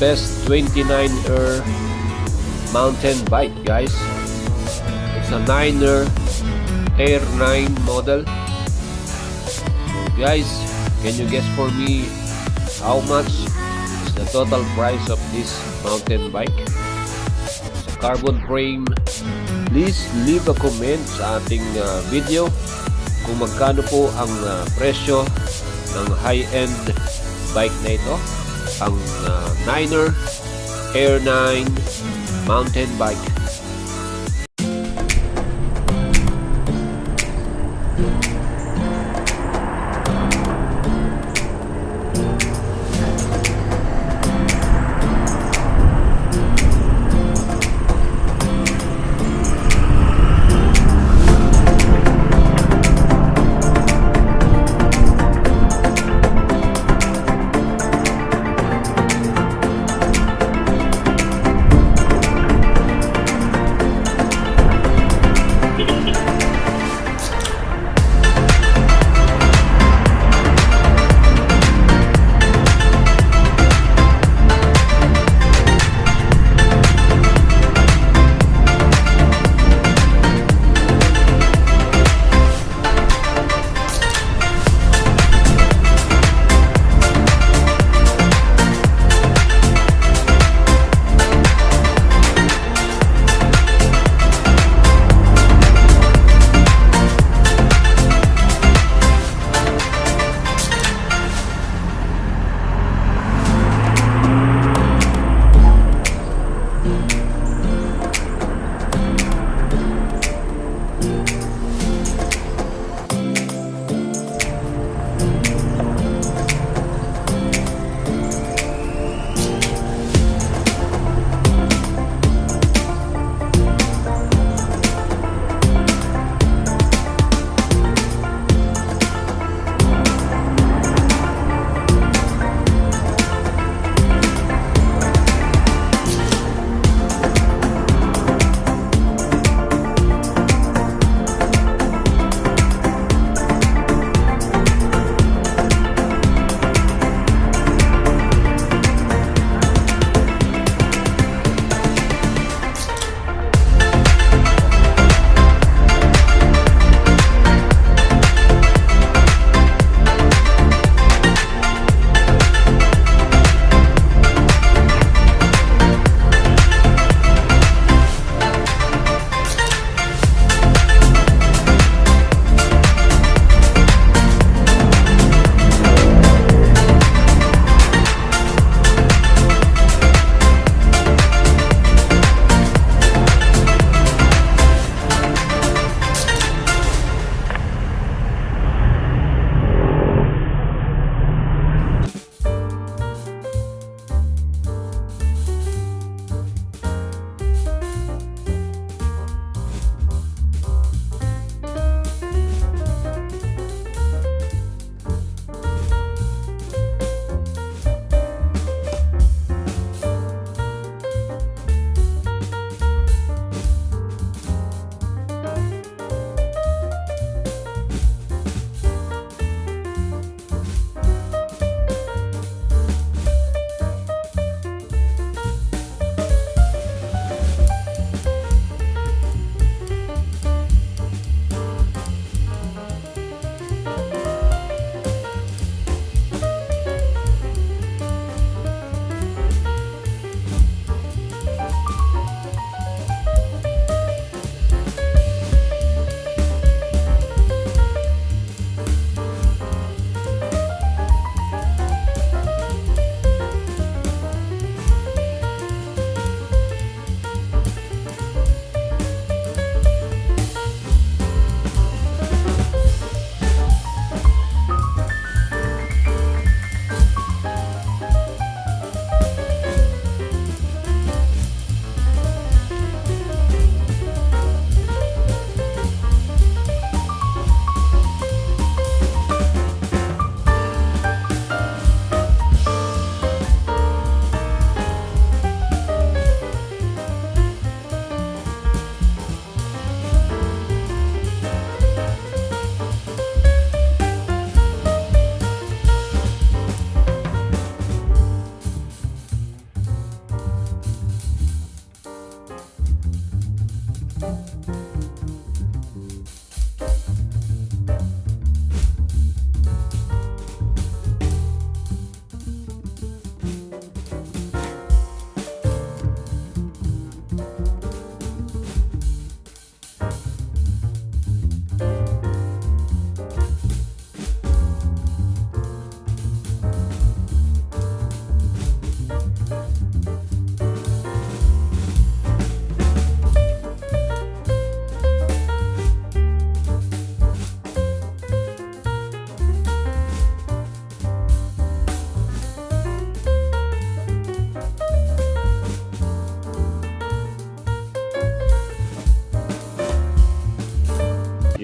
best 29er mountain bike, guys. It's a NiNer Air 9 model. Guys, can you guess for me how much is the total price of this mountain bike? Sa carbon frame. Please leave a comment sa ating video kung magkano po ang presyo ng high-end bike na ito, ang NiNer Air 9 mountain bike.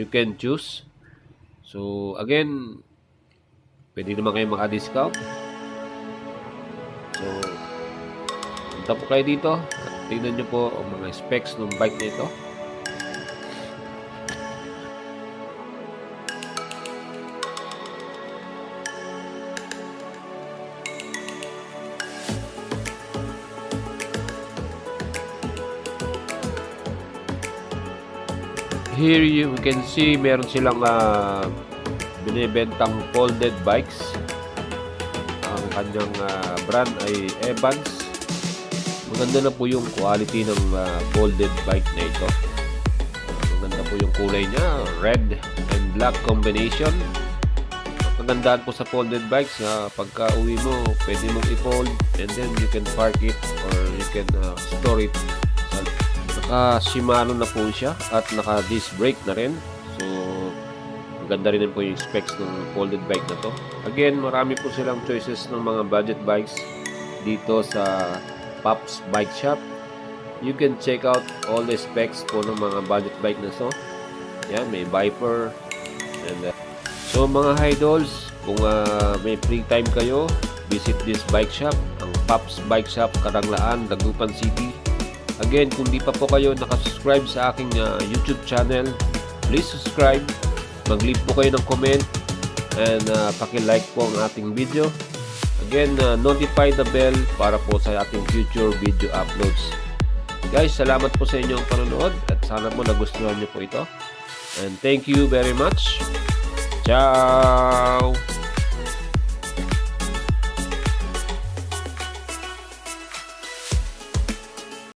you can choose. So again, pwede naman kayo maka-discount. So punta po kayo dito at tingnan nyo po ang mga specs ng bike na ito. Here you can see meron silang binibentang folded bikes. Ang kanyang brand ay Evans. Maganda na po yung quality ng folded bike na ito. Maganda po yung kulay niya, red and black combination. Magandaan po sa folded bikes, pagka uwi mo pwede mong i-fold and then you can park it or you can store it. Naka Shimano na po siya at naka disc brake na rin. So maganda rin po yung specs ng folded bike na to. Again, marami po silang choices ng mga budget bikes dito sa Papz Bikeshop. You can check out all the specs po ng mga budget bike na to. Yan, may Viper and so mga idols, kung may free time kayo, visit this bike shop, ang Papz Bikeshop, Caranglaan, Dagupan City. Again, kung di pa po kayo nakasubscribe sa aking YouTube channel, please subscribe, mag-leave po kayo ng comment, and paki-like po ang ating video. Again, notify the bell para po sa ating future video uploads. Guys, salamat po sa inyong panonood at sana po nagustuhan nyo po ito. And thank you very much. Ciao!